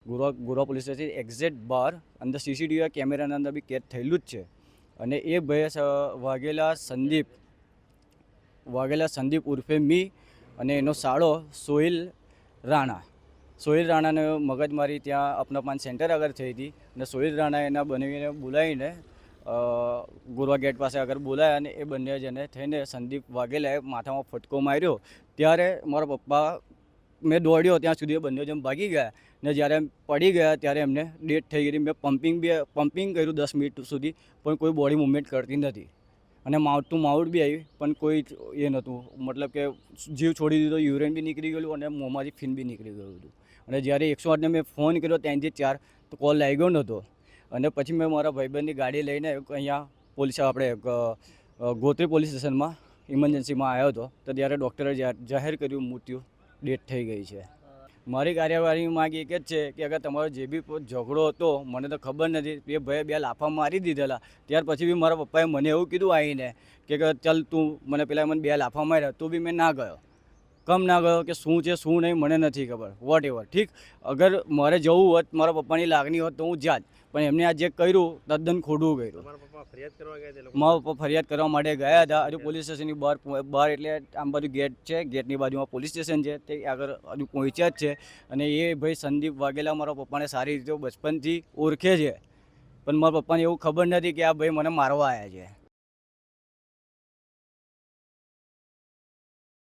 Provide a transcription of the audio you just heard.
Gorwa police station exact બહાર અંદર CCTV કેમેરાના અંદર બી કેદ થયેલું જ છે. અને એ ભાઈ વાઘેલા સંદીપ ઉર્ફે મી અને એનો સાળો સોહિલ રાણાને મગજમારી ત્યાં અપનાપાન સેન્ટર આગળ થઈ હતી. અને સોહિલ રાણા એના બનાવીને બોલાવીને ગોરવા ગેટ પાસે આગળ બોલાયા અને એ બંને જણે થઈને સંદીપ વાઘેલાએ માથામાં ફટકો માર્યો. ત્યારે મારા પપ્પા મેં દોડ્યો ત્યાં સુધી એ બંને જણ ભાગી ગયા ને જ્યારે પડી ગયા ત્યારે એમને ડેથ થઈ ગઈ. મેં પમ્પિંગ કર્યું 10 મિનિટ સુધી, પણ કોઈ બોડી મૂવમેન્ટ કરતી નથી. અને માઉથ બી આવી પણ કોઈ એ નહોતું, મતલબ કે જીવ છોડી દીધો, યુરિન બી નીકળી ગયેલું અને મોંમાંથી ફીન બી નીકળી ગયું હતું. અને જ્યારે 108ને મેં ફોન કર્યો 3 થી 4 તો કોલ લાગ્યો નહોતો. અને પછી મેં મારા ભાઈબંધની ગાડી લઈને અહીંયા ગોત્રી પોલીસ સ્ટેશનમાં ઇમરજન્સીમાં આવ્યો હતો. તો ત્યારે ડૉક્ટરે જાહેર કર્યું મૃત્યુ ડેથ થઈ ગઈ છે. મારી કાર્યવાહીની માંગ એક જ છે કે અગર તમારો જે બી ઝઘડો હતો, મને તો ખબર નથી, એ ભાઈએ 2 લાફા મારી દીધેલા. ત્યાર પછી બી મારા પપ્પાએ મને એવું કીધું આવીને કે ચાલ તું મને 2 લાફા માર્યા, તો બી મેં ના ગયો. ના ગયો કે શું છે શું નહીં મને નથી ખબર, વોટ એવર. ઠીક, અગર મારે જવું હોત, મારા પપ્પાની લાગણી હોત તો હું જાત, પણ એમને આ જે કર્યું તદ્દન ખોટું કર્યું. મારા પપ્પા ફરિયાદ કરવા માટે ગયા હતા. હજુ પોલીસ સ્ટેશનની બહાર એટલે આમ બાજુ ગેટ છે, ગેટની બાજુમાં પોલીસ સ્ટેશન છે, તે આગળ હજુ પહોંચ્યા જ છે. અને એ ભાઈ સંદીપ વાઘેલા મારા પપ્પાને સારી રીતે બચપનથી ઓળખે છે, પણ મારા પપ્પાને એવું ખબર નથી કે આ ભાઈ મને મારવા આવ્યા છે.